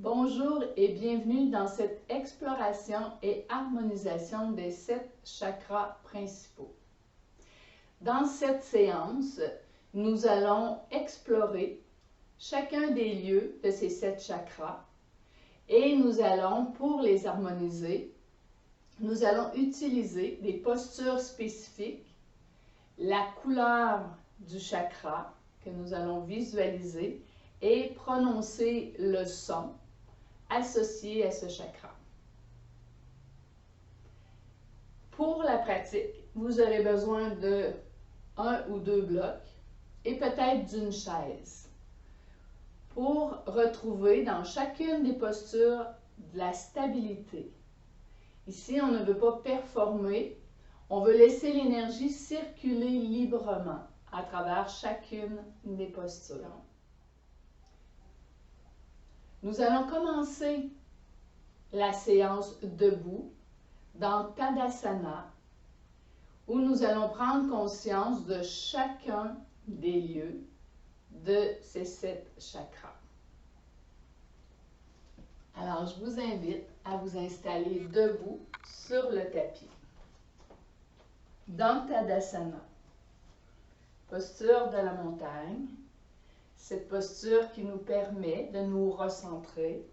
Bonjour et bienvenue dans cette exploration et harmonisation des 7 chakras principaux. Dans cette séance, nous allons explorer chacun des lieux de ces 7 chakras et nous allons, pour les harmoniser, nous allons utiliser des postures spécifiques, la couleur du chakra que nous allons visualiser et prononcer le son associé à ce chakra. Pour la pratique, vous aurez besoin de 1 ou 2 blocs et peut-être d'une chaise pour retrouver dans chacune des postures de la stabilité. Ici, on ne veut pas performer, on veut laisser l'énergie circuler librement à travers chacune des postures. Nous allons commencer la séance debout dans Tadasana, où nous allons prendre conscience de chacun des lieux de ces 7 chakras. Alors, je vous invite à vous installer debout sur le tapis. Dans Tadasana, posture de la montagne, cette posture qui nous permet de nous recentrer,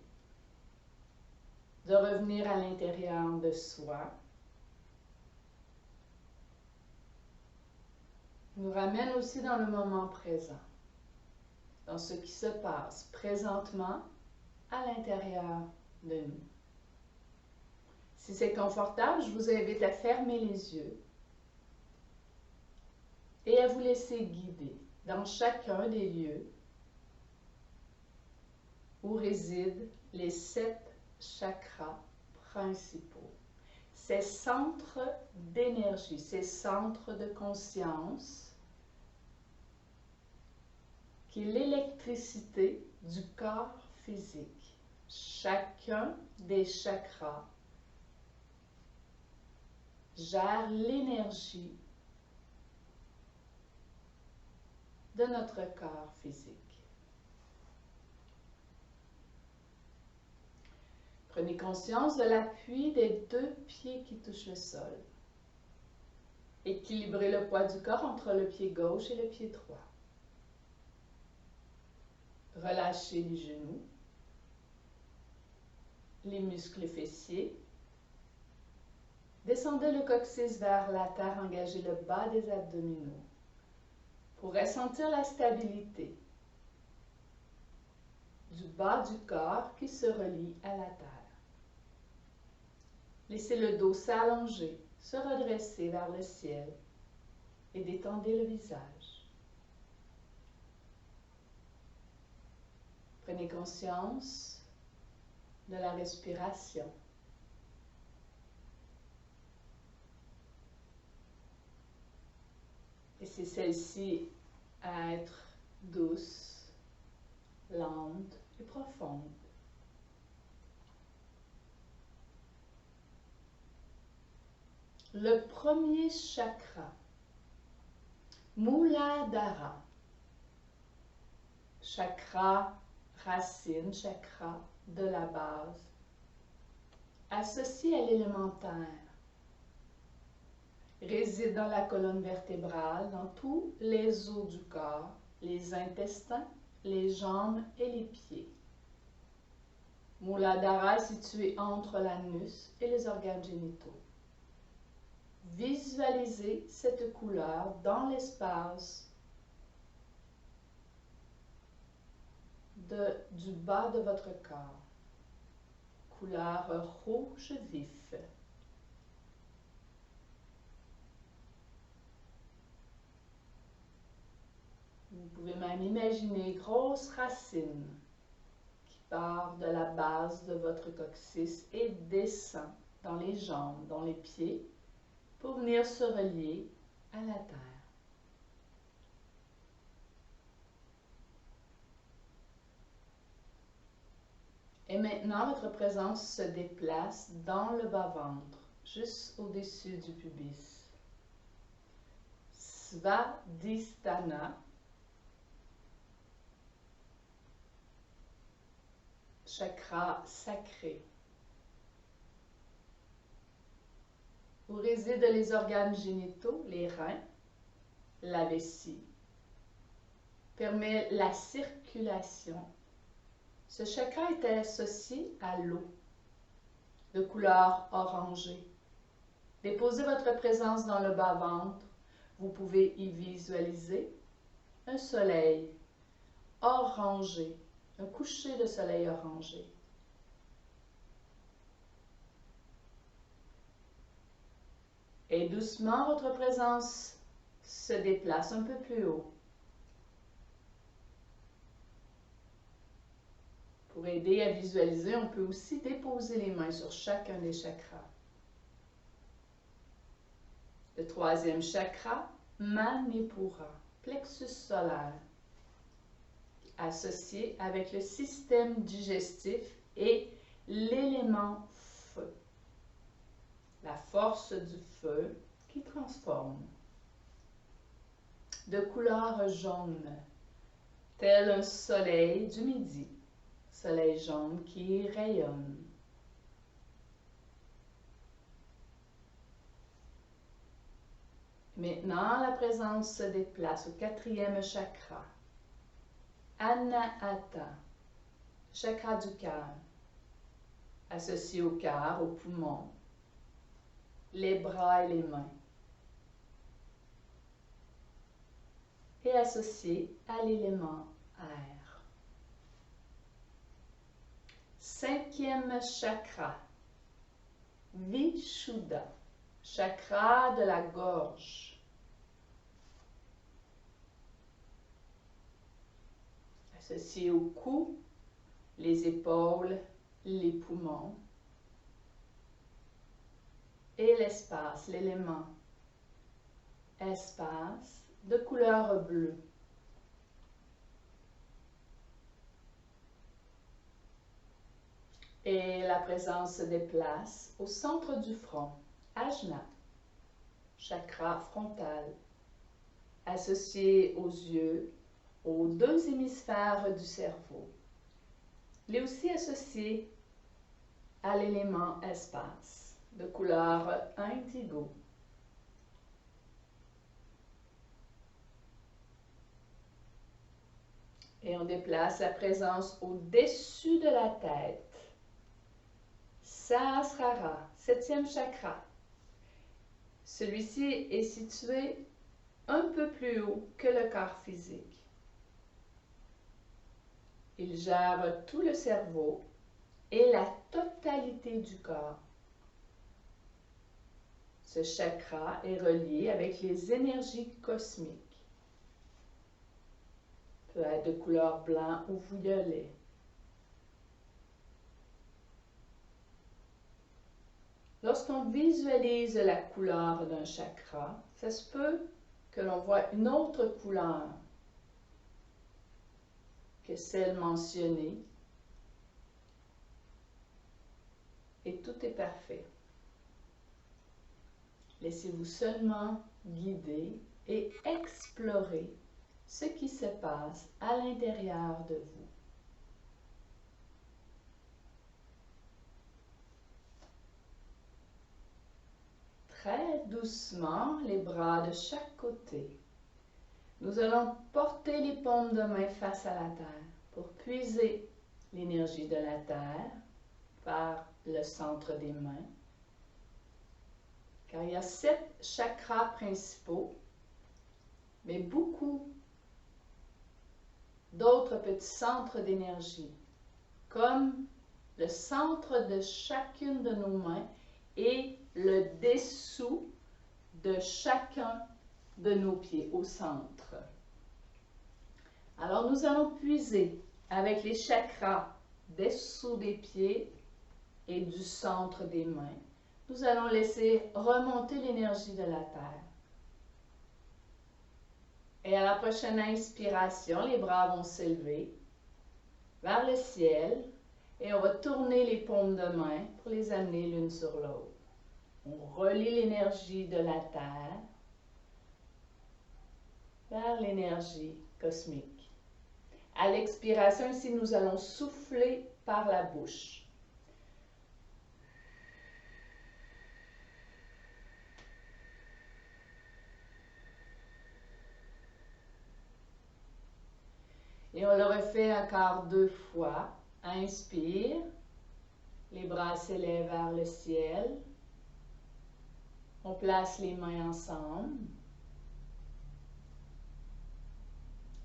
de revenir à l'intérieur de soi, nous ramène aussi dans le moment présent, dans ce qui se passe présentement à l'intérieur de nous. Si c'est confortable, je vous invite à fermer les yeux et à vous laisser guider dans chacun des lieux où résident les 7 chakras principaux. Ces centres d'énergie, ces centres de conscience, qui est l'électricité du corps physique. Chacun des chakras gère l'énergie de notre corps physique. Prenez conscience de l'appui des 2 pieds qui touchent le sol. Équilibrez le poids du corps entre le pied gauche et le pied droit. Relâchez les genoux, les muscles fessiers. Descendez le coccyx vers la terre, engagez le bas des abdominaux pour ressentir la stabilité du bas du corps qui se relie à la terre. Laissez le dos s'allonger, se redresser vers le ciel et détendez le visage. Prenez conscience de la respiration. Laissez celle-ci être douce, lente et profonde. Le premier chakra, Muladhara, chakra racine, chakra de la base, associé à l'élémentaire, réside dans la colonne vertébrale, dans tous les os du corps, les intestins, les jambes et les pieds. Muladhara est situé entre l'anus et les organes génitaux. Visualisez cette couleur dans l'espace du bas de votre corps. Couleur rouge vif. Vous pouvez même imaginer une grosse racine qui part de la base de votre coccyx et descend dans les jambes, dans les pieds, pour venir se relier à la terre. Et maintenant, votre présence se déplace dans le bas-ventre, juste au-dessus du pubis. Svadhisthana, chakra sacré, où résident les organes génitaux, les reins, la vessie, permet la circulation. Ce chakra est associé à l'eau, de couleur orangée. Déposez votre présence dans le bas-ventre. Vous pouvez y visualiser un soleil orangé, un coucher de soleil orangé. Et doucement, votre présence se déplace un peu plus haut. Pour aider à visualiser, on peut aussi déposer les mains sur chacun des chakras. Le troisième chakra, Manipura, plexus solaire, associé avec le système digestif et l'élément feu. La force du feu qui transforme. De couleur jaune, tel un soleil du midi, soleil jaune qui rayonne. Maintenant, la présence se déplace au quatrième chakra, Anahata, chakra du cœur, associé au cœur, aux poumons, les bras et les mains, et associé à l'élément air. Cinquième chakra, Vishuddha, chakra de la gorge, associé au cou, les épaules, les poumons et l'espace, l'élément espace de couleur bleue. Et la présence se déplace au centre du front, Ajna, chakra frontal, associé aux yeux, aux deux hémisphères du cerveau. Il est aussi associé à l'élément espace, de couleur indigo. Et on déplace la présence au-dessus de la tête. Sahasrara, septième chakra. Celui-ci est situé un peu plus haut que le corps physique. Il gère tout le cerveau et la totalité du corps. Ce chakra est relié avec les énergies cosmiques. Peut être de couleur blanc ou violet. Lorsqu'on visualise la couleur d'un chakra, ça se peut que l'on voit une autre couleur que celle mentionnée. Et tout est parfait. Laissez-vous seulement guider et explorer ce qui se passe à l'intérieur de vous. Très doucement, les bras de chaque côté. Nous allons porter les paumes de main face à la terre pour puiser l'énergie de la terre vers le centre des mains. Car il y a 7 chakras principaux, mais beaucoup d'autres petits centres d'énergie, comme le centre de chacune de nos mains et le dessous de chacun de nos pieds au centre. Alors nous allons puiser avec les chakras dessous des pieds et du centre des mains. Nous allons laisser remonter l'énergie de la terre. Et à la prochaine inspiration, les bras vont s'élever vers le ciel et on va tourner les paumes de main pour les amener l'une sur l'autre. On relie l'énergie de la terre vers l'énergie cosmique. À l'expiration, ici, nous allons souffler par la bouche. Et on le refait encore 2 fois. Inspire. Les bras s'élèvent vers le ciel. On place les mains ensemble.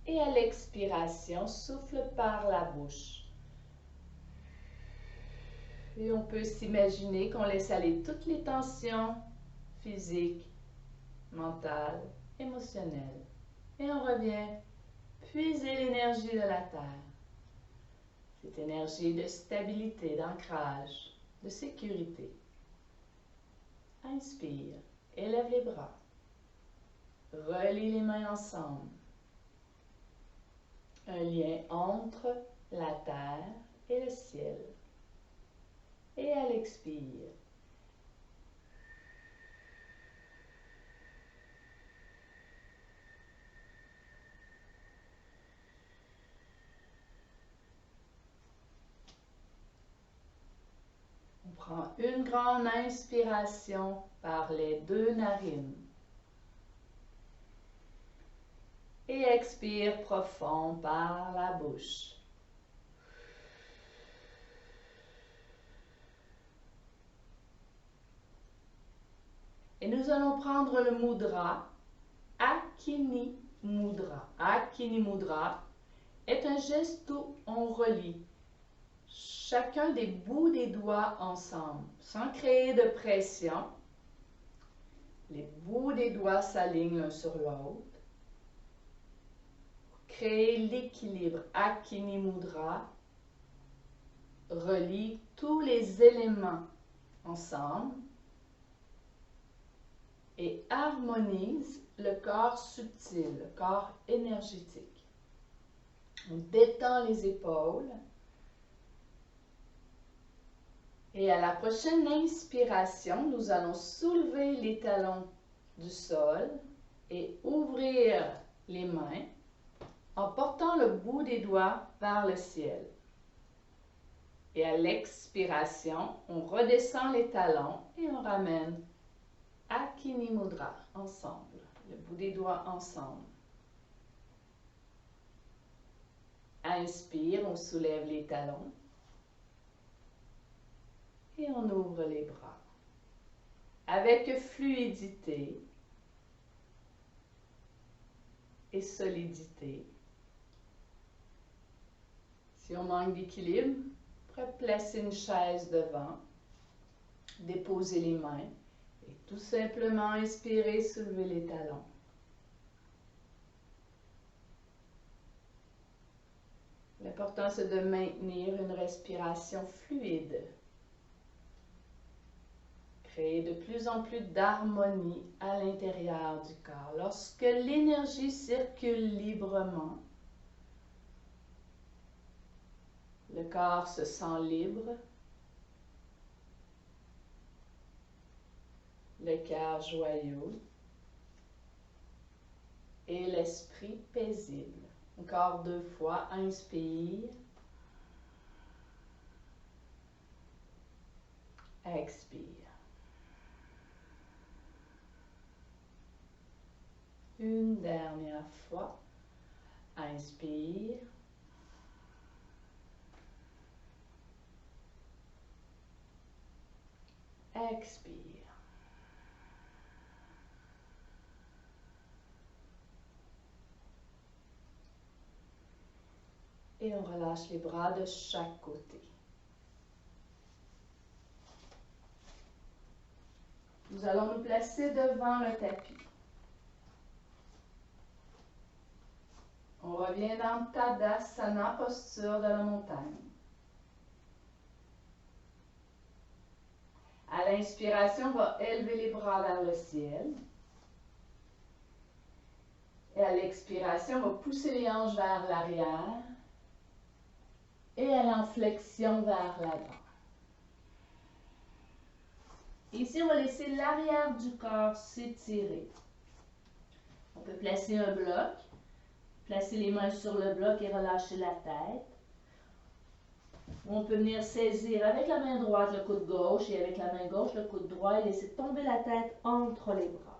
Et à l'expiration, souffle par la bouche. Et on peut s'imaginer qu'on laisse aller toutes les tensions physiques, mentales, émotionnelles. Et on revient puiser l'énergie de la Terre. Cette énergie de stabilité, d'ancrage, de sécurité. Inspire, élève les bras. Relie les mains ensemble. Un lien entre la terre et le ciel. Et à l'expire, on prend une grande inspiration par les 2 narines. Et expire profond par la bouche. Et nous allons prendre le mudra, Akini Mudra. Akini Mudra est un geste où on relie chacun des bouts des doigts ensemble, sans créer de pression. Les bouts des doigts s'alignent l'un sur l'autre. Créer l'équilibre. Akini Mudra relie tous les éléments ensemble et harmonise le corps subtil, le corps énergétique. On détend les épaules. Et à la prochaine inspiration, nous allons soulever les talons du sol et ouvrir les mains en portant le bout des doigts vers le ciel. Et à l'expiration, on redescend les talons et on ramène Akini Mudra ensemble, le bout des doigts ensemble. Inspire, on soulève les talons et on ouvre les bras. Avec fluidité et solidité. Si on manque d'équilibre, on pourrait placer une chaise devant, déposer les mains et tout simplement inspirer, soulever les talons. L'important, c'est de maintenir une respiration fluide. Créer de plus en plus d'harmonie à l'intérieur du corps. Lorsque l'énergie circule librement, le corps se sent libre, le cœur joyeux et l'esprit paisible. Encore 2 fois, inspire, expire. Une dernière fois, inspire, expire. Et on relâche les bras de chaque côté. Nous allons nous placer devant le tapis. On revient dans Tadasana, posture de la montagne. À l'inspiration, on va élever les bras vers le ciel. Et à l'expiration, on va pousser les hanches vers l'arrière. Et à l'inflexion vers l'avant. Ici, on va laisser l'arrière du corps s'étirer. On peut placer un bloc, Placez les mains sur le bloc et relâchez la tête. On peut venir saisir avec la main droite le coude gauche et avec la main gauche le coude droit et laisser tomber la tête entre les bras.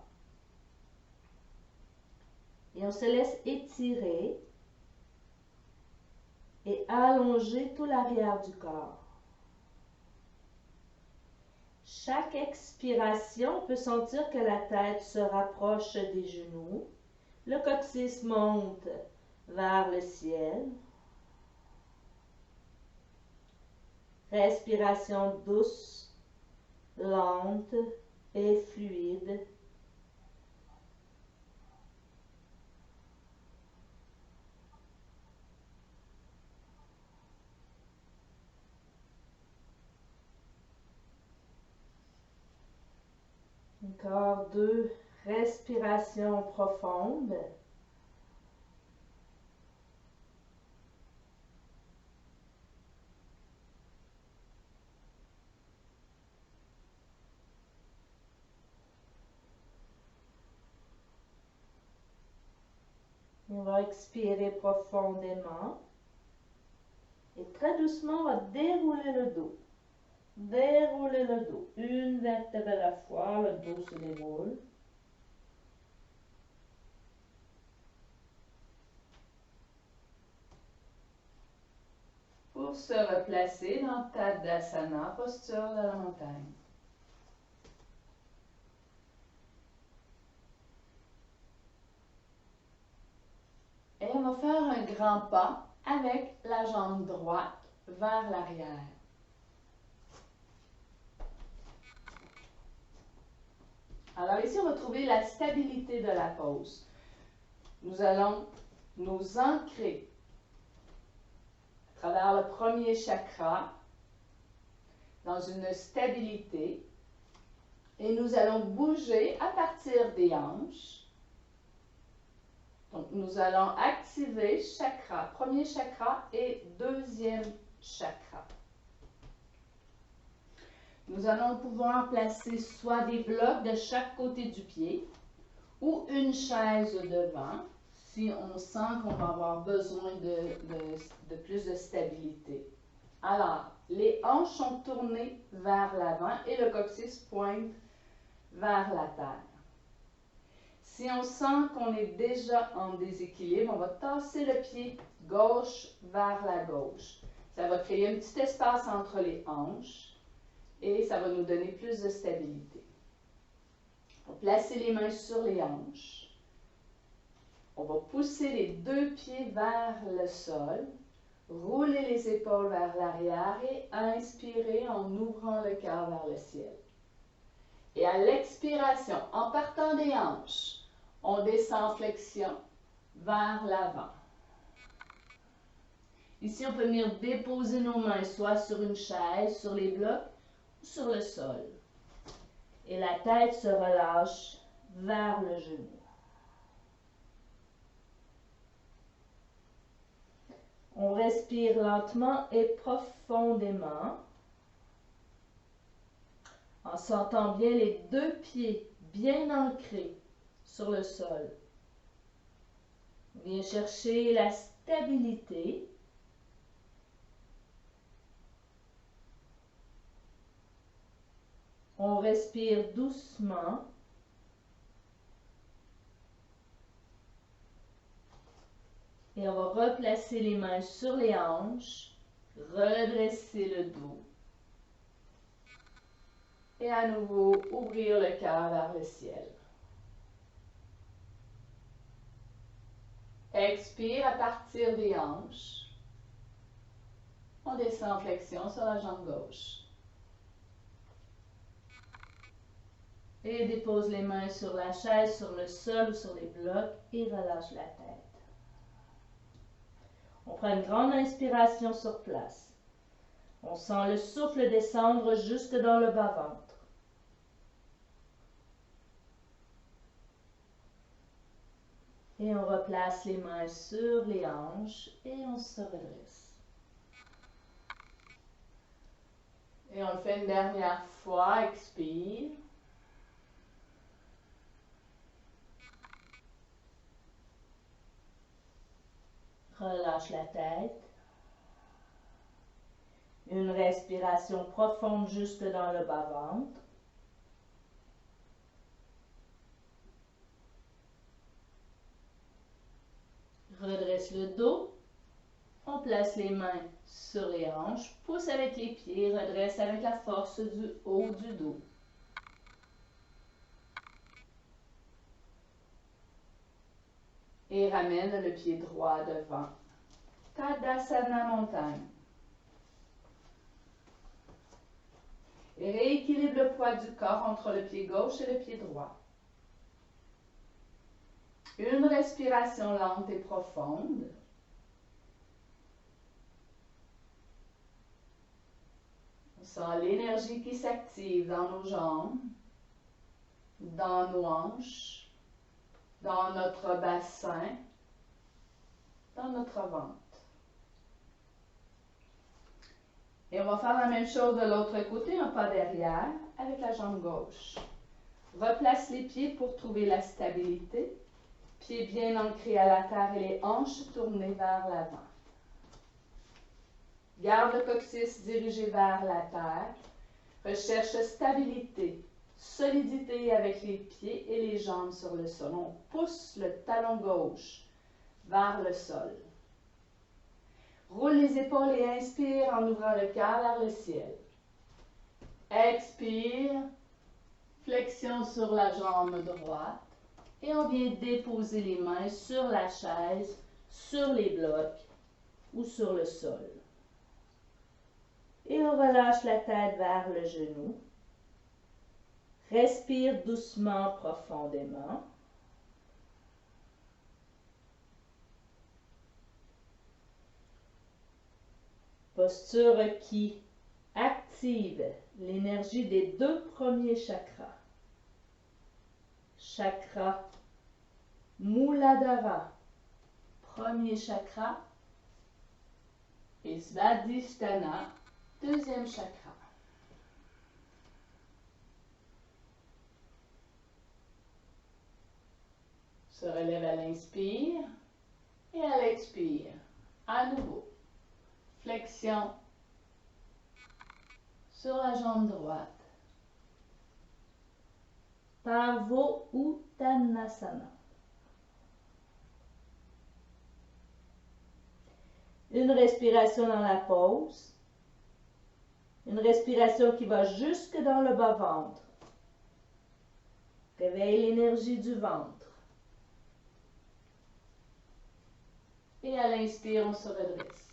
Et on se laisse étirer et allonger tout l'arrière du corps. Chaque expiration, on peut sentir que la tête se rapproche des genoux. Le coccyx monte vers le ciel. Respiration douce, lente et fluide. Encore 2 respirations profondes. On va expirer profondément. Et très doucement, on va dérouler le dos. Dérouler le dos. Une vertèbre à la fois, le dos se déroule. Pour se replacer dans Tadasana, posture de la montagne. Et on va faire un grand pas avec la jambe droite vers l'arrière. Alors ici, on va trouver la stabilité de la pose. Nous allons nous ancrer à travers le premier chakra dans une stabilité et nous allons bouger à partir des hanches. Donc, nous allons activer chakra, premier chakra et deuxième chakra. Nous allons pouvoir placer soit des blocs de chaque côté du pied ou une chaise devant si on sent qu'on va avoir besoin de plus de stabilité. Alors, les hanches sont tournées vers l'avant et le coccyx pointe vers la terre. Si on sent qu'on est déjà en déséquilibre, on va tasser le pied gauche vers la gauche. Ça va créer un petit espace entre les hanches et ça va nous donner plus de stabilité. On va placer les mains sur les hanches. On va pousser les 2 pieds vers le sol. Rouler les épaules vers l'arrière et inspirer en ouvrant le cœur vers le ciel. Et à l'expiration, en partant des hanches, on descend en flexion vers l'avant. Ici, on peut venir déposer nos mains soit sur une chaise, sur les blocs ou sur le sol. Et la tête se relâche vers le genou. On respire lentement et profondément en sentant bien les 2 pieds bien ancrés sur le sol. On vient chercher la stabilité. On respire doucement. Et on va replacer les mains sur les hanches, redresser le dos. Et à nouveau, ouvrir le cœur vers le ciel. Expire à partir des hanches. On descend en flexion sur la jambe gauche. Et dépose les mains sur la chaise, sur le sol ou sur les blocs et relâche la tête. On prend une grande inspiration sur place. On sent le souffle descendre jusque dans le bas-ventre. Et on replace les mains sur les hanches et on se redresse. Et on le fait une dernière fois. Expire. Relâche la tête. Une respiration profonde jusque dans le bas-ventre. Redresse le dos. On place les mains sur les hanches. Pousse avec les pieds. Redresse avec la force du haut du dos. Et ramène le pied droit devant. Tadasana montagne. Et rééquilibre le poids du corps entre le pied gauche et le pied droit. Une respiration lente et profonde. On sent l'énergie qui s'active dans nos jambes, dans nos hanches, dans notre bassin, dans notre ventre. Et on va faire la même chose de l'autre côté, un pas derrière, avec la jambe gauche. Replace les pieds pour trouver la stabilité. Pieds bien ancrés à la terre et les hanches tournées vers l'avant. Garde le coccyx dirigé vers la terre. Recherche stabilité, solidité avec les pieds et les jambes sur le sol. On pousse le talon gauche vers le sol. Roule les épaules et inspire en ouvrant le cœur vers le ciel. Expire, flexion sur la jambe droite. Et on vient déposer les mains sur la chaise, sur les blocs ou sur le sol. Et on relâche la tête vers le genou. Respire doucement, profondément. Posture qui active l'énergie des deux premiers chakras. Chakra Muladhara, premier chakra, et Svadhisthana, deuxième chakra. Se relève à l'inspire et à l'expire. À nouveau, flexion sur la jambe droite. Parvo Uttanasana. Une respiration dans la pause. Une respiration qui va jusque dans le bas-ventre. Réveille l'énergie du ventre. Et à l'inspire, on se redresse.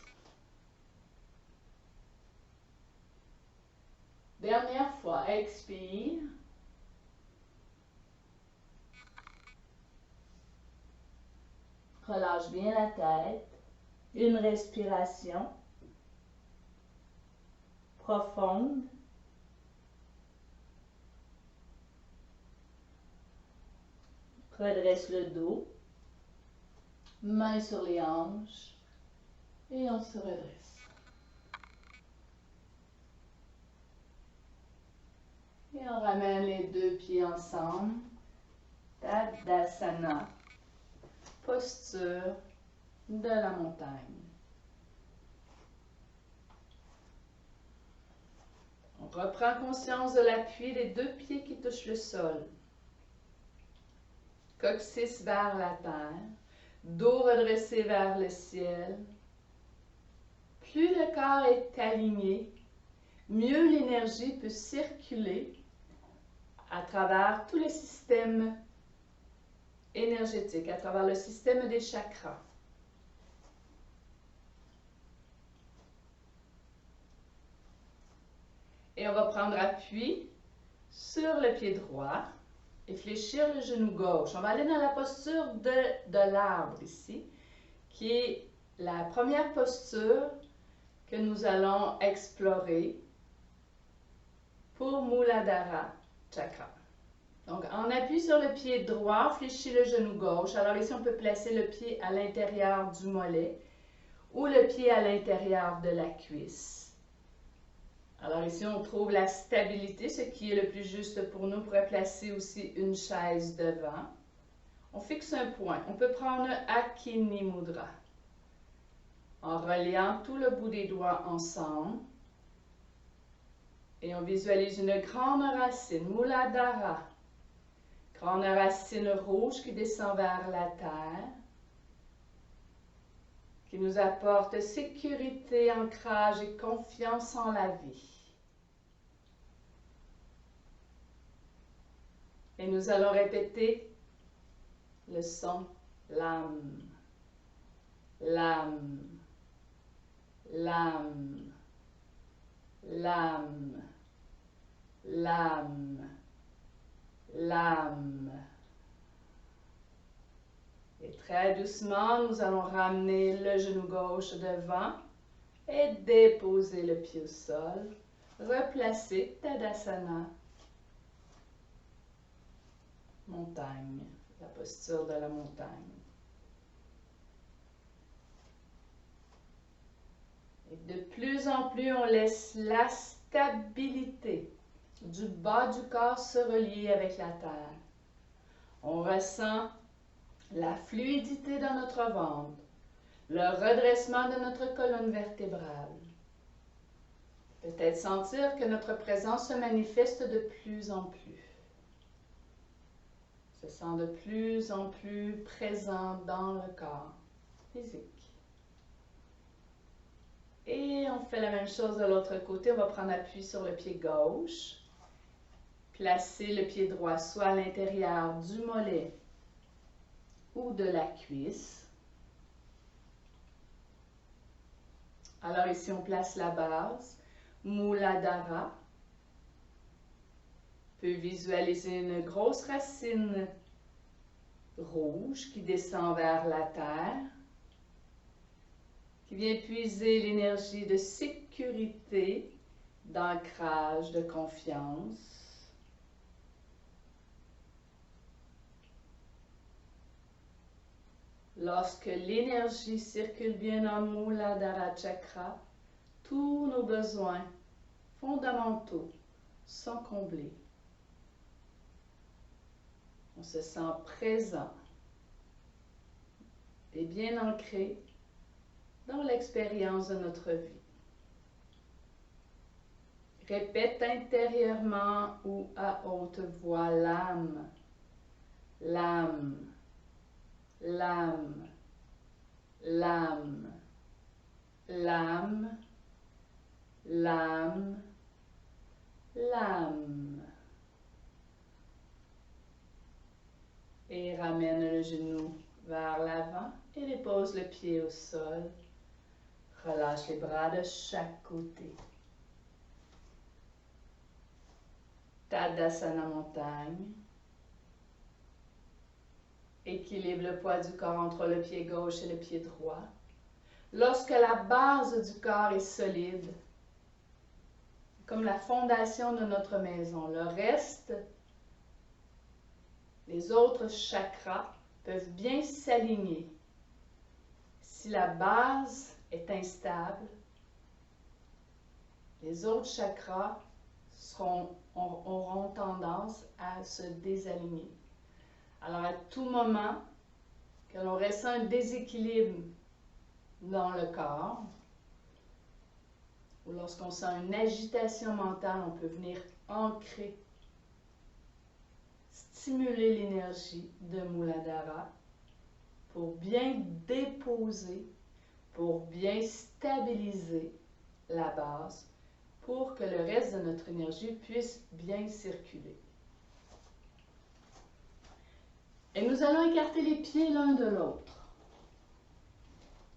Dernière fois, expire. Relâche bien la tête. Une respiration profonde. Redresse le dos. Mains sur les hanches. Et on se redresse. Et on ramène les deux pieds ensemble. Tadasana. Posture de la montagne. On reprend conscience de l'appui des deux pieds qui touchent le sol. Coccyx vers la terre, dos redressé vers le ciel. Plus le corps est aligné, mieux l'énergie peut circuler à travers tout le système énergétique, à travers le système des chakras. Et on va prendre appui sur le pied droit et fléchir le genou gauche. On va aller dans la posture de l'arbre ici, qui est la première posture que nous allons explorer pour Muladhara Chakra. Donc, on appuie sur le pied droit, on fléchit le genou gauche. Alors ici, on peut placer le pied à l'intérieur du mollet ou le pied à l'intérieur de la cuisse. Alors ici, on trouve la stabilité, ce qui est le plus juste pour nous. On pourrait placer aussi une chaise devant. On fixe un point. On peut prendre Akini Mudra. en reliant tout le bout des doigts ensemble. Et on visualise une grande racine, Muladhara. Grande racine rouge qui descend vers la terre, qui nous apporte sécurité, ancrage et confiance en la vie. Et nous allons répéter le son Lam, Lam, Lam, Lam, Lam, Lam. Et très doucement, nous allons ramener le genou gauche devant et déposer le pied au sol. Replacer Tadasana. Montagne, la posture de la montagne. Et de plus en plus, on laisse la stabilité du bas du corps se relier avec la terre. On ressent la fluidité dans notre ventre, le redressement de notre colonne vertébrale. Peut-être sentir que notre présence se manifeste de plus en plus. Se sent de plus en plus présent dans le corps physique. Et on fait la même chose de l'autre côté. On va prendre appui sur le pied gauche. Placer le pied droit soit à l'intérieur du mollet ou de la cuisse. Alors ici, on place la base. Muladhara. On peut visualiser une grosse racine rouge qui descend vers la terre, qui vient puiser l'énergie de sécurité, d'ancrage, de confiance. Lorsque l'énergie circule bien dans Muladhara Chakra, tous nos besoins fondamentaux sont comblés. On se sent présent et bien ancré dans l'expérience de notre vie. Répète intérieurement ou à haute voix l'âme, l'âme, l'âme, l'âme, l'âme, l'âme, l'âme. Et ramène le genou vers l'avant et dépose le pied au sol. Relâche les bras de chaque côté. Tadasana montagne. Équilibre le poids du corps entre le pied gauche et le pied droit. Lorsque la base du corps est solide, comme la fondation de notre maison, le reste, les autres chakras peuvent bien s'aligner. Si la base est instable, les autres chakras auront tendance à se désaligner. Alors, à tout moment que l'on ressent un déséquilibre dans le corps, ou lorsqu'on sent une agitation mentale, on peut venir ancrer, stimuler l'énergie de Muladhara pour bien déposer, pour bien stabiliser la base, pour que le reste de notre énergie puisse bien circuler. Et nous allons écarter les pieds l'un de l'autre.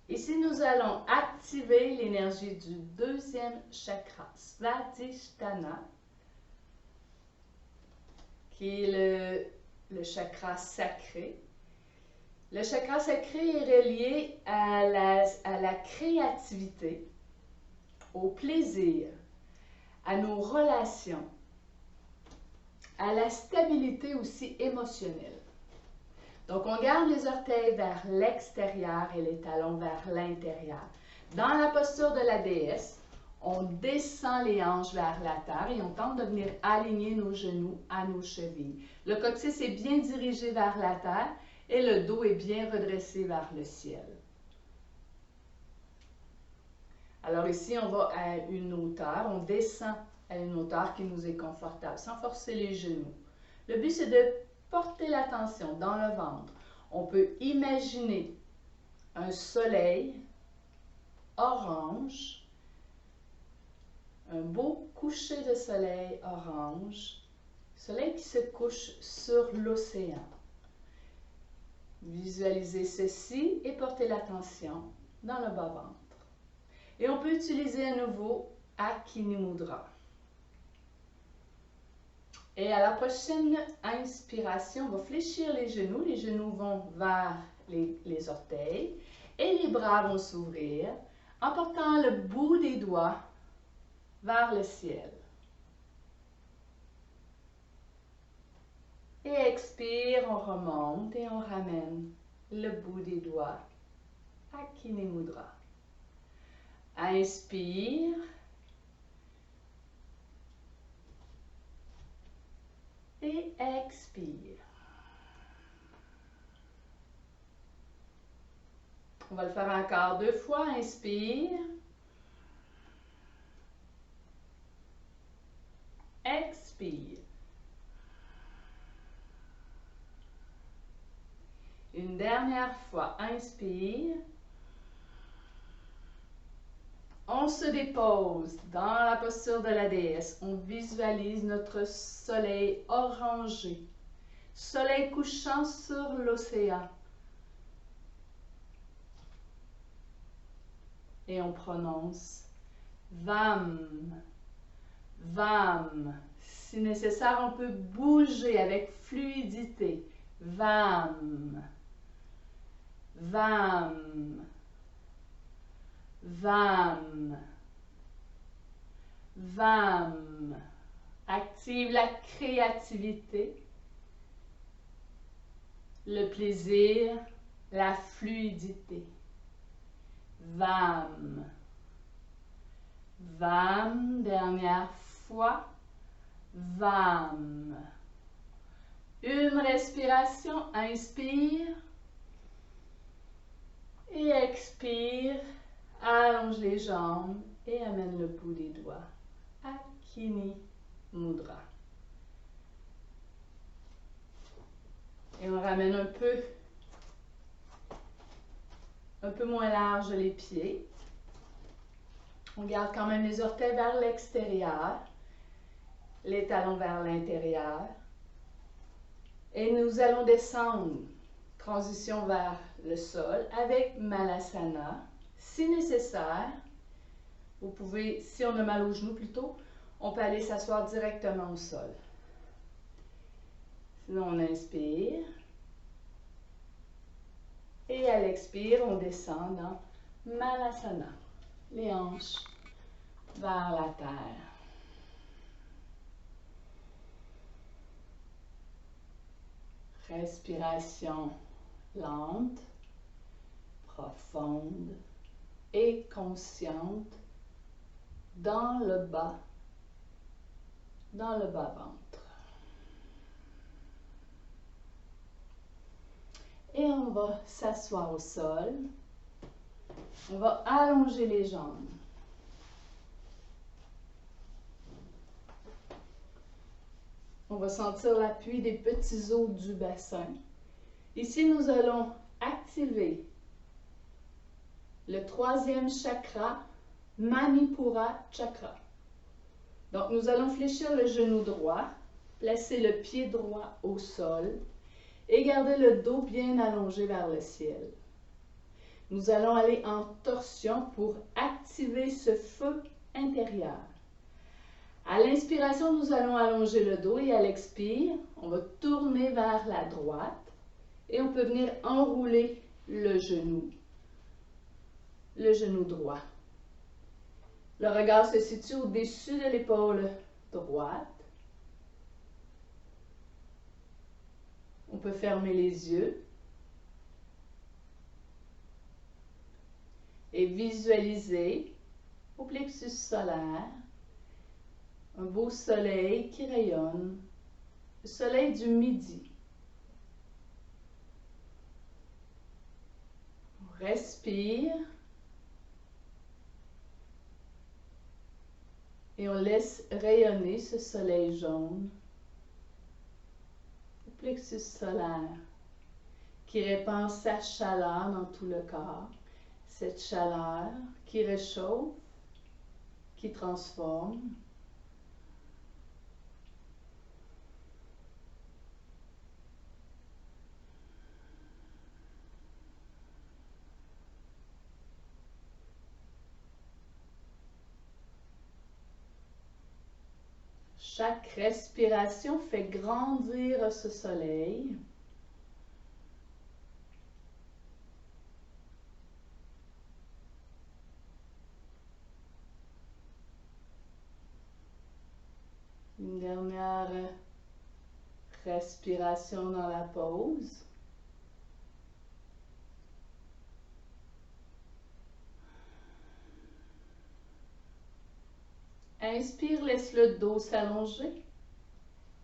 Ici, nous allons activer l'énergie du deuxième chakra, Svadhisthana, qui est le chakra sacré. Le chakra sacré est relié à la créativité, au plaisir, à nos relations, à la stabilité aussi émotionnelle. Donc, on garde les orteils vers l'extérieur et les talons vers l'intérieur. Dans la posture de la déesse, on descend les hanches vers la terre et on tente de venir aligner nos genoux à nos chevilles. Le coccyx est bien dirigé vers la terre et le dos est bien redressé vers le ciel. Alors ici, on va à une hauteur, on descend à une hauteur qui nous est confortable, sans forcer les genoux. Le but, c'est de porter l'attention dans le ventre. On peut imaginer un soleil orange, un beau coucher de soleil orange, soleil qui se couche sur l'océan. Visualisez ceci et portez l'attention dans le bas-ventre. Et on peut utiliser à nouveau Akini Mudra. Et à la prochaine inspiration, on va fléchir les genoux vont vers les orteils et les bras vont s'ouvrir en portant le bout des doigts vers le ciel. Et expire, on remonte et on ramène le bout des doigts. Akini Mudra. Inspire. Et expire. On va le faire encore 2 fois. Inspire. Expire. Une dernière fois. Inspire. On se dépose dans la posture de la déesse. On visualise notre soleil orangé. Soleil couchant sur l'océan. Et on prononce Vam. Vam. Si nécessaire, on peut bouger avec fluidité. Vam. Vam. Vam. Vam. Active la créativité, le plaisir, la fluidité. Vam. Vam. Dernière fois. Vam. Une respiration. Inspire. Et expire. Allonge les jambes et amène le bout des doigts. Akini Mudra. Et on ramène un peu moins large les pieds. On garde quand même les orteils vers l'extérieur, les talons vers l'intérieur. Et nous allons descendre, transition vers le sol avec Malasana. Si nécessaire, vous pouvez, si on a mal aux genoux plutôt, on peut aller s'asseoir directement au sol. Sinon, on inspire. Et à l'expire, on descend dans Malasana. Les hanches vers la terre. Respiration lente, profonde et consciente dans le bas-ventre. Et on va s'asseoir au sol. On va allonger les jambes. On va sentir l'appui des petits os du bassin. Ici, nous allons activer le 3e chakra, Manipura Chakra. Donc, nous allons fléchir le genou droit, placer le pied droit au sol et garder le dos bien allongé vers le ciel. Nous allons aller en torsion pour activer ce feu intérieur. À l'inspiration, nous allons allonger le dos et à l'expire, on va tourner vers la droite et on peut venir enrouler le genou droit. Le regard se situe au-dessus de l'épaule droite. On peut fermer les yeux et visualiser au plexus solaire un beau soleil qui rayonne, le soleil du midi. On respire Et on laisse rayonner ce soleil jaune au plexus solaire qui répand sa chaleur dans tout le corps. Cette chaleur qui réchauffe, qui transforme. Chaque respiration fait grandir ce soleil. Une dernière respiration dans la pause. Inspire, laisse le dos s'allonger.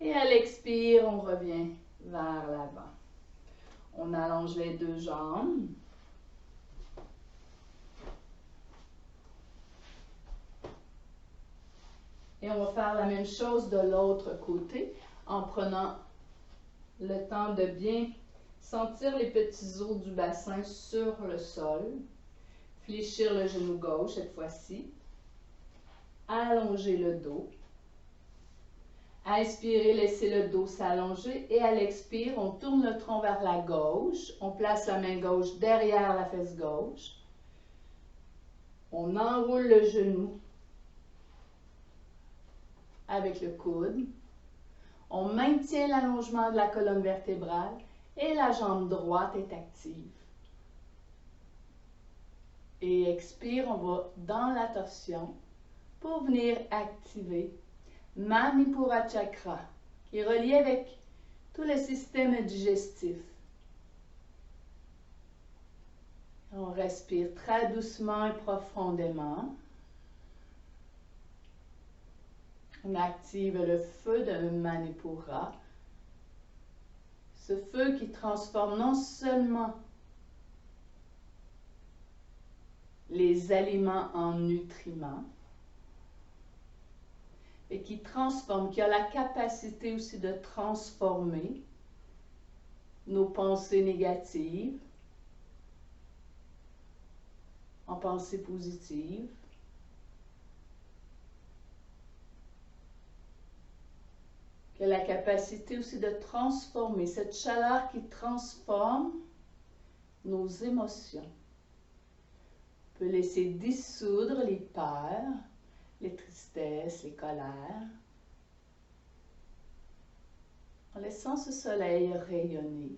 Et à l'expire, on revient vers l'avant. On allonge les deux jambes. Et on va faire la même chose de l'autre côté en prenant le temps de bien sentir les petits os du bassin sur le sol. Fléchir le genou gauche cette fois-ci. Allonger le dos. Inspirez, laissez le dos s'allonger et à l'expire, on tourne le tronc vers la gauche. On place la main gauche derrière la fesse gauche. On enroule le genou avec le coude. On maintient l'allongement de la colonne vertébrale et la jambe droite est active. Et expire, on va dans la torsion pour venir activer Manipura Chakra, qui est relié avec tout le système digestif. On respire très doucement et profondément. On active le feu de Manipura. Ce feu qui transforme non seulement les aliments en nutriments, et qui transforme, qui a la capacité aussi de transformer nos pensées négatives en pensées positives. Qui a la capacité aussi de transformer, cette chaleur qui transforme nos émotions. On peut laisser dissoudre les peurs, les tristesses, les colères, en laissant ce soleil rayonner.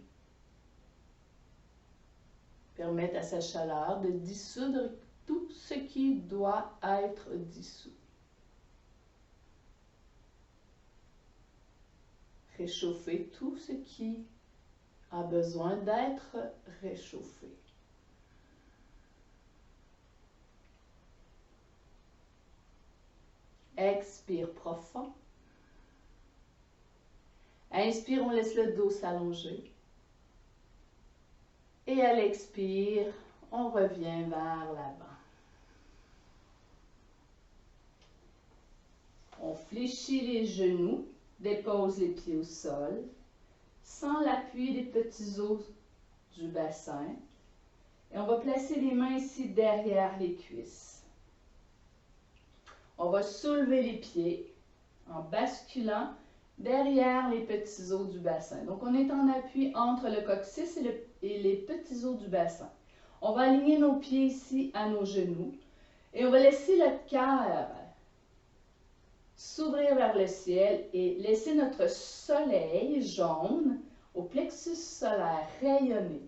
Permettre à sa chaleur de dissoudre tout ce qui doit être dissous. Réchauffer tout ce qui a besoin d'être réchauffé. Expire profond. Inspire, on laisse le dos s'allonger. Et à l'expire, on revient vers l'avant. On fléchit les genoux, dépose les pieds au sol, sans l'appui des petits os du bassin. Et on va placer les mains ici derrière les cuisses. On va soulever les pieds en basculant derrière les petits os du bassin. Donc, on est en appui entre le coccyx et les petits os du bassin. On va aligner nos pieds ici à nos genoux et on va laisser le cœur s'ouvrir vers le ciel et laisser notre soleil jaune au plexus solaire rayonner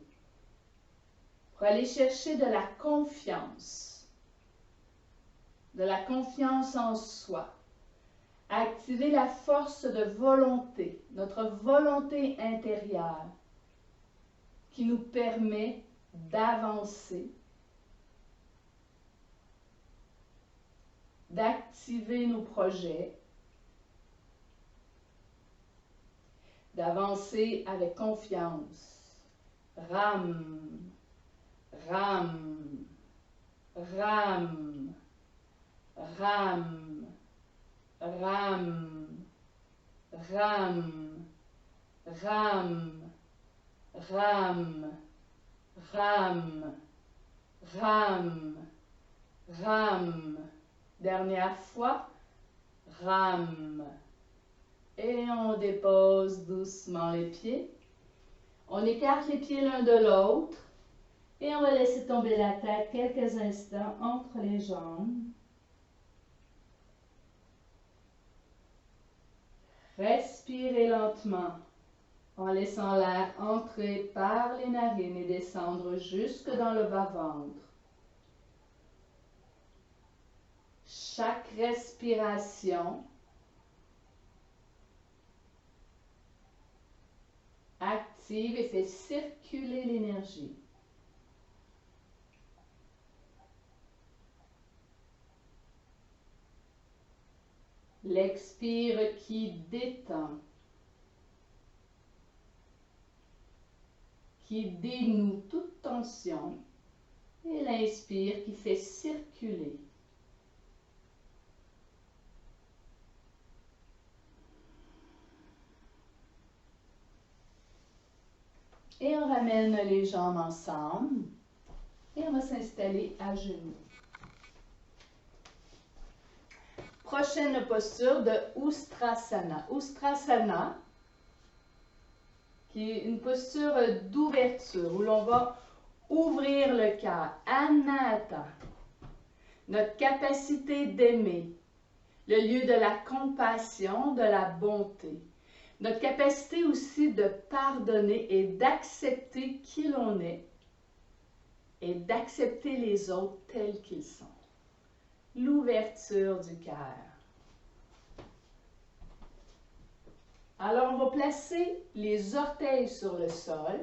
pour aller chercher de la confiance en soi. Activer la force de volonté, notre volonté intérieure qui nous permet d'avancer, d'activer nos projets, d'avancer avec confiance. Ram, ram, ram, ram, Ram, ram, ram, ram, ram, ram, ram. Dernière fois, ram. Et on dépose doucement les pieds. On écarte les pieds l'un de l'autre. Et on va laisser tomber la tête quelques instants entre les jambes. Respirez lentement en laissant l'air entrer par les narines et descendre jusque dans le bas-ventre. Chaque respiration active et fait circuler l'énergie. L'expire qui détend, qui dénoue toute tension, et l'inspire qui fait circuler. Et on ramène les jambes ensemble et on va s'installer à genoux. Prochaine posture de Ustrasana. Ustrasana, qui est une posture d'ouverture où l'on va ouvrir le cœur. Anahata, notre capacité d'aimer, le lieu de la compassion, de la bonté. Notre capacité aussi de pardonner et d'accepter qui l'on est et d'accepter les autres tels qu'ils sont. L'ouverture du cœur. Alors, on va placer les orteils sur le sol.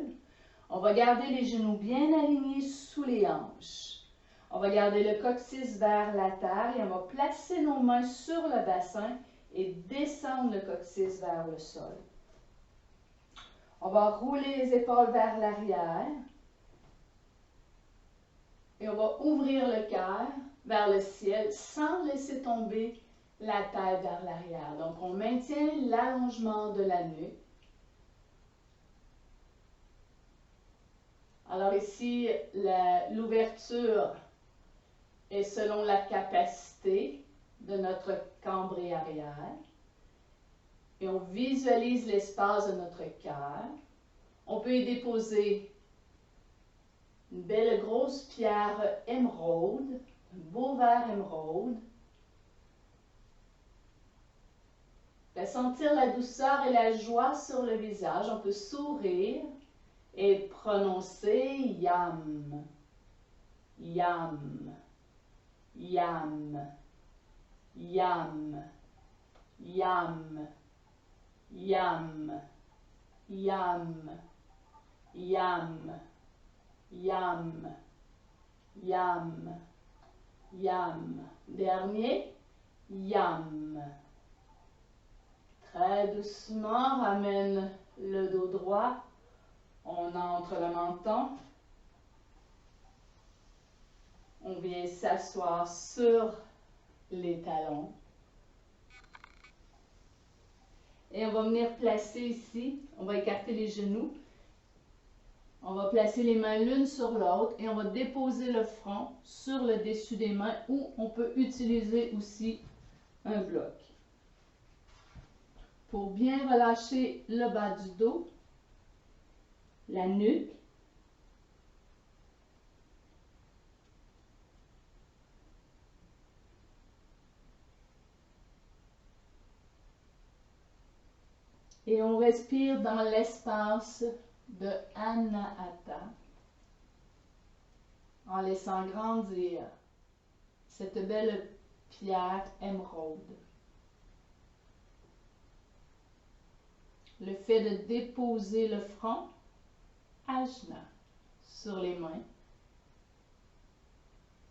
On va garder les genoux bien alignés sous les hanches. On va garder le coccyx vers la terre et on va placer nos mains sur le bassin et descendre le coccyx vers le sol. On va rouler les épaules vers l'arrière et on va ouvrir le cœur vers le ciel sans laisser tomber la tête vers l'arrière. Donc, on maintient l'allongement de la nuque. Alors ici, l'ouverture est selon la capacité de notre cambré arrière. Et on visualise l'espace de notre cœur. On peut y déposer une belle grosse pierre émeraude, un beau verre émeraude. Sentir la douceur et la joie sur le visage. On peut sourire et prononcer yam, yam, yam, yam, yam, yam, yam, yam, yam, yam, yam. Dernier, yam. Très doucement, ramène le dos droit. On entre le menton. On vient s'asseoir sur les talons. Et on va venir placer ici, on va écarter les genoux. On va placer les mains l'une sur l'autre et on va déposer le front sur le dessus des mains ou on peut utiliser aussi un bloc. Pour bien relâcher le bas du dos, la nuque. Et on respire dans l'espace de Anahata en laissant grandir cette belle pierre émeraude. Le fait de déposer le front, ajna, sur les mains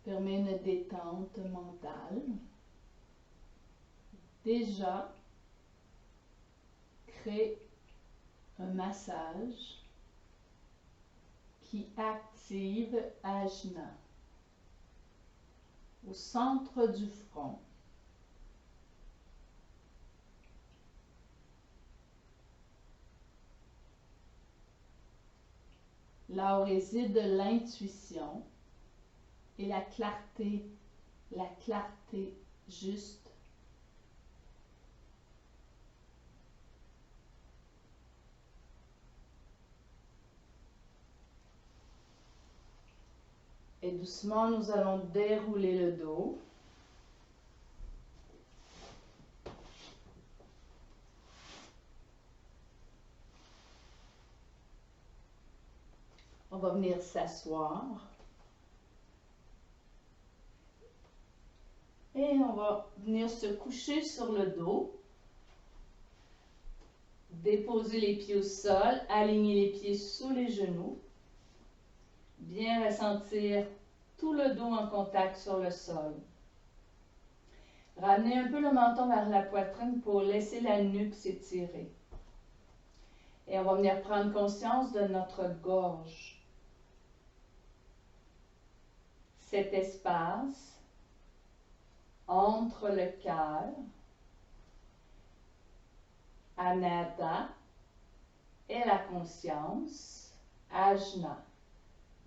permet une détente mentale. Déjà, crée un massage qui active ajna au centre du front. là où réside l'intuition et la clarté juste. Et doucement, nous allons dérouler le dos. On va venir s'asseoir. Et on va venir se coucher sur le dos. Déposer les pieds au sol, aligner les pieds sous les genoux. Bien ressentir tout le dos en contact sur le sol. Ramenez un peu le menton vers la poitrine pour laisser la nuque s'étirer. Et on va venir prendre conscience de notre gorge. Cet espace entre le cœur, Anahata, et la conscience, Ajna,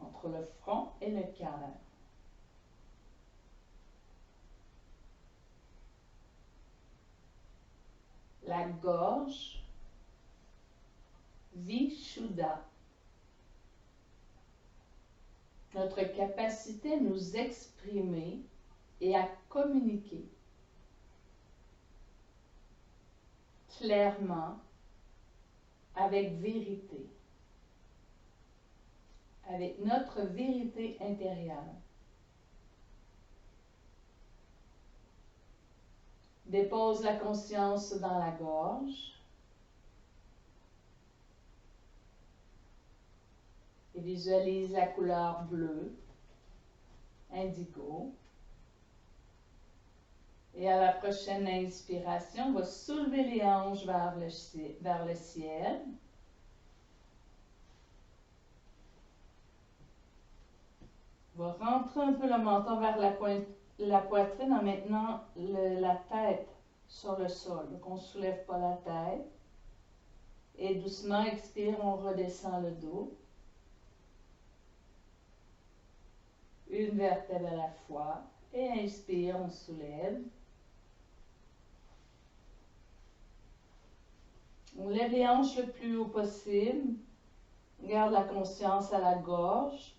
entre le front et le cœur. La gorge, Vishuddha. Notre capacité à nous exprimer et à communiquer clairement, avec vérité, avec notre vérité intérieure. Dépose la conscience dans la gorge et visualise la couleur bleue, indigo. Et à la prochaine inspiration, on va soulever les hanches vers le ciel. On va rentrer un peu le menton vers la poitrine en maintenant la tête sur le sol. Donc on ne soulève pas la tête. Et doucement, expire, on redescend le dos. Une vertèbre à la fois. Et inspire, on soulève. On lève les hanches le plus haut possible. Garde la conscience à la gorge.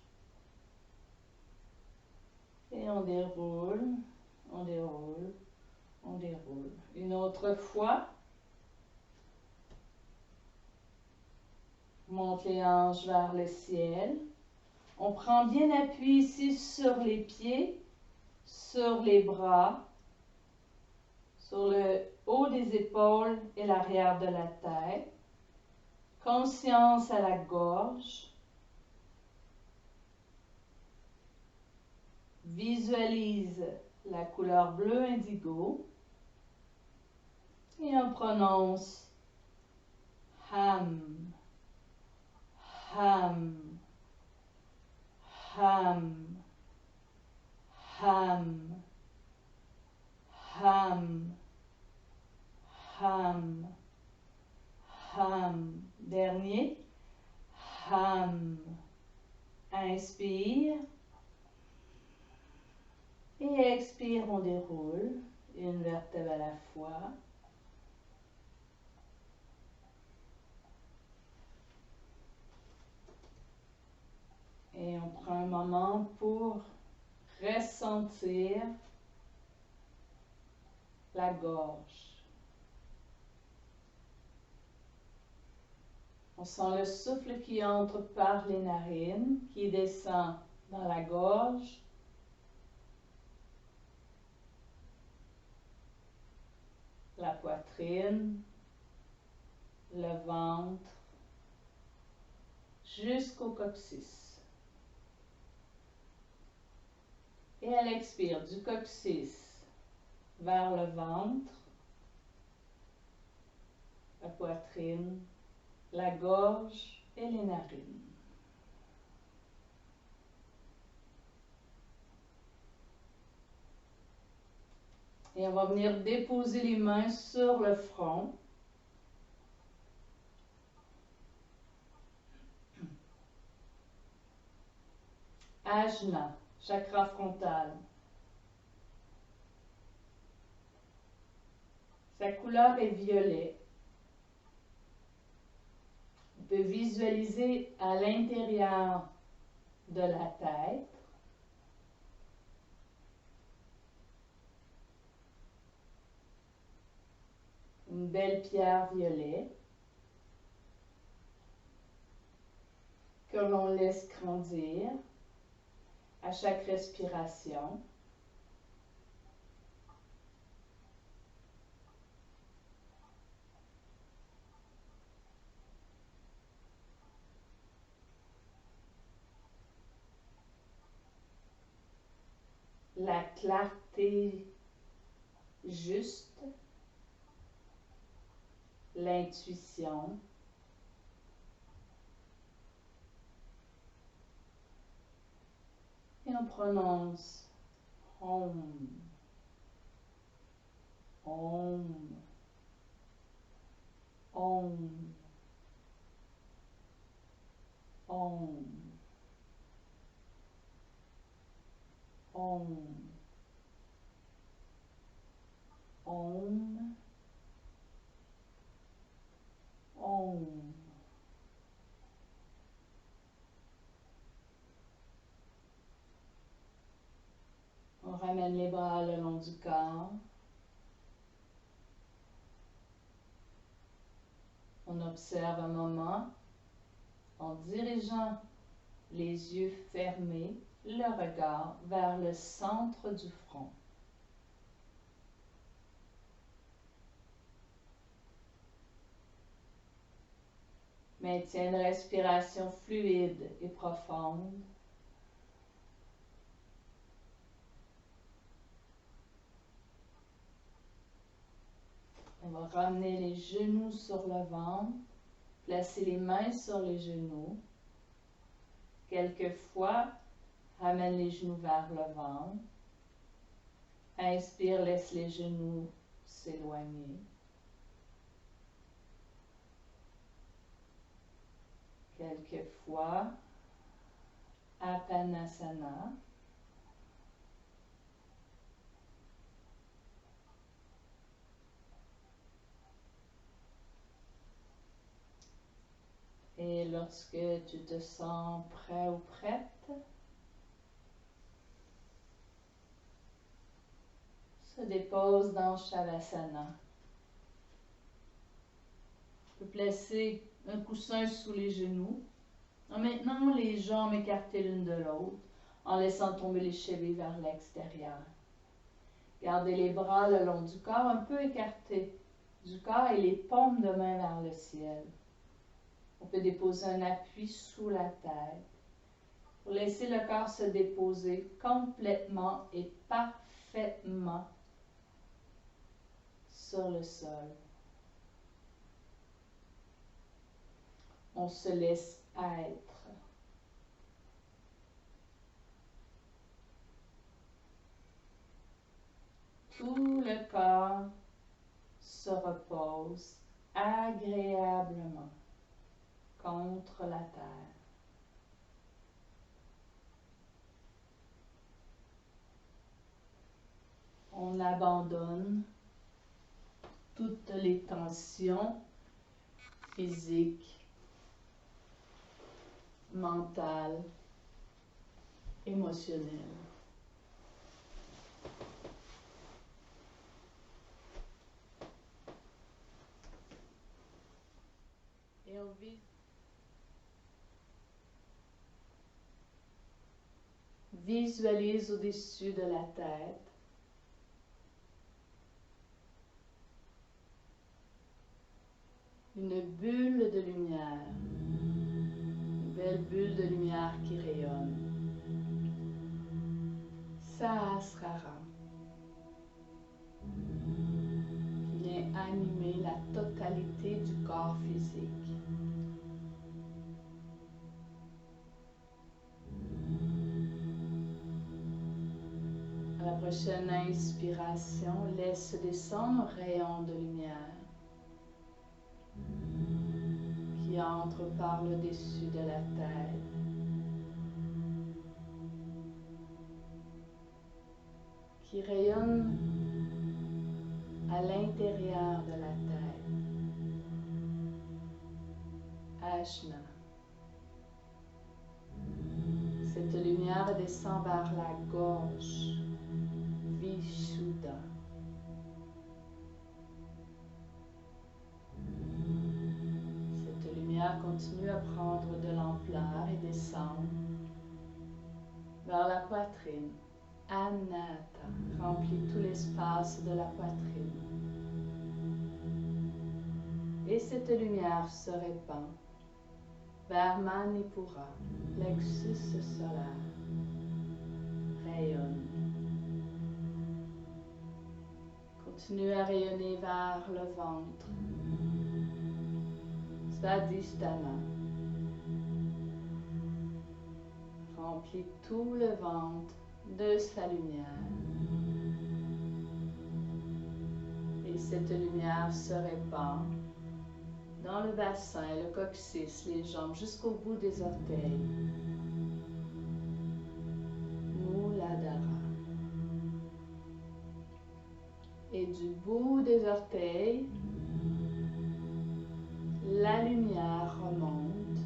Et on déroule, on déroule, on déroule. Une autre fois. Monte les hanches vers le ciel. On prend bien appui ici sur les pieds, sur les bras, sur le haut des épaules et l'arrière de la tête. Conscience à la gorge. Visualise la couleur bleu indigo. Et on prononce Ham, Ham, Ham, Ham, Ham, Ham, Ham. Dernier. Ham. Inspire. Et expire, on déroule. Une vertèbre à la fois. Et on prend un moment pour ressentir la gorge. On sent le souffle qui entre par les narines, qui descend dans la gorge. La poitrine, le ventre, jusqu'au coccyx. Et elle expire du coccyx vers le ventre, la poitrine, la gorge et les narines. Et on va venir déposer les mains sur le front. Ajna, chakra frontal. Sa couleur est violet. On peut visualiser à l'intérieur de la tête une belle pierre violet que l'on laisse grandir à chaque respiration. La clarté juste, l'intuition, et on prononce Om, Om, Om, Om, Om, Om, Om. On ramène les bras le long du corps. On observe un moment en dirigeant les yeux fermés, le regard vers le centre du front. Maintiens une respiration fluide et profonde. On va ramener les genoux sur le ventre, placer les mains sur les genoux. Quelquefois, ramène les genoux vers le ventre. Inspire, laisse les genoux s'éloigner. Quelquefois, Apanasana. Et lorsque tu te sens prêt ou prête, se dépose dans Shavasana. Tu peux placer un coussin sous les genoux. En maintenant les jambes écartées l'une de l'autre, en laissant tomber les chevilles vers l'extérieur. Gardez les bras le long du corps, un peu écartés du corps et les paumes de main vers le ciel. On peut déposer un appui sous la tête pour laisser le corps se déposer complètement et parfaitement sur le sol. On se laisse être. Tout le corps se repose agréablement contre la terre. On abandonne toutes les tensions physiques, mentales, émotionnelles. Et on visualise au-dessus de la tête une bulle de lumière, une belle bulle de lumière qui rayonne. Sahasrara, qui vient animer la totalité du corps physique. À la prochaine inspiration, laisse descendre un rayon de lumière qui entre par le dessus de la tête qui rayonne à l'intérieur de la tête. Ajna. Cette lumière descend vers la gorge. Vishuddha. Cette lumière continue à prendre de l'ampleur et descendre vers la poitrine. Anata remplit tout l'espace de la poitrine. Et cette lumière se répand vers Manipura, plexus solaire, rayonne. Continue à rayonner vers le ventre, Svadhisthana. Remplit tout le ventre de sa lumière. Et cette lumière se répand dans le bassin, le coccyx, les jambes, jusqu'au bout des orteils. Muladhara. Et du bout des orteils, la lumière remonte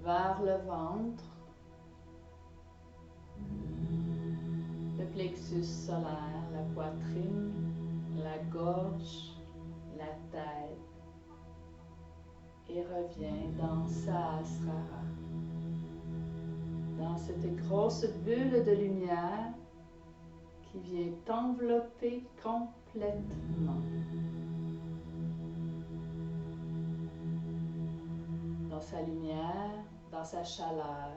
vers le ventre, le plexus solaire, la poitrine, la gorge, la tête, et revient dans Sahasrara, dans cette grosse bulle de lumière qui vient t'envelopper complètement. Dans sa lumière, dans sa chaleur,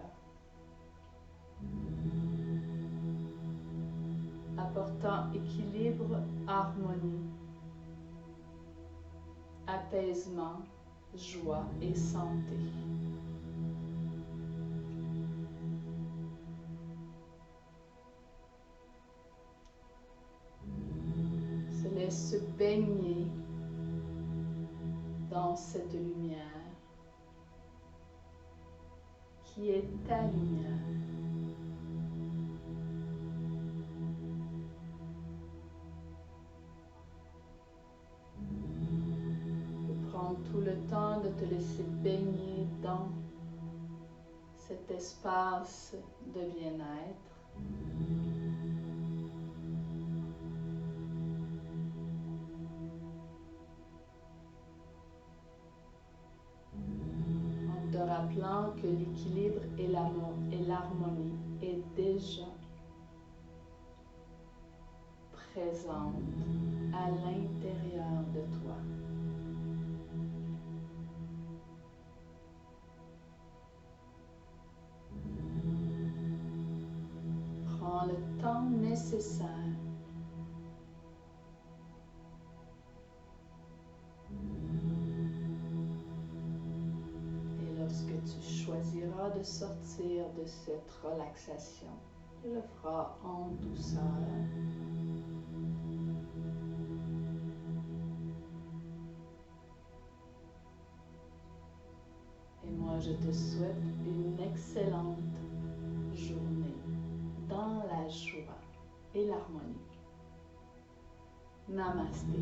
apportant équilibre, harmonie, apaisement, joie et santé. Se laisse baigner dans cette lumière qui est ta lumière. Tout le temps de te laisser baigner dans cet espace de bien-être. En te rappelant que l'équilibre et l'amour et l'harmonie est déjà présente à l'intérieur de toi. Prends le temps nécessaire et lorsque tu choisiras de sortir de cette relaxation, tu le feras en douceur. Et moi, je te souhaite une excellente journée dans la joie et l'harmonie. Namasté.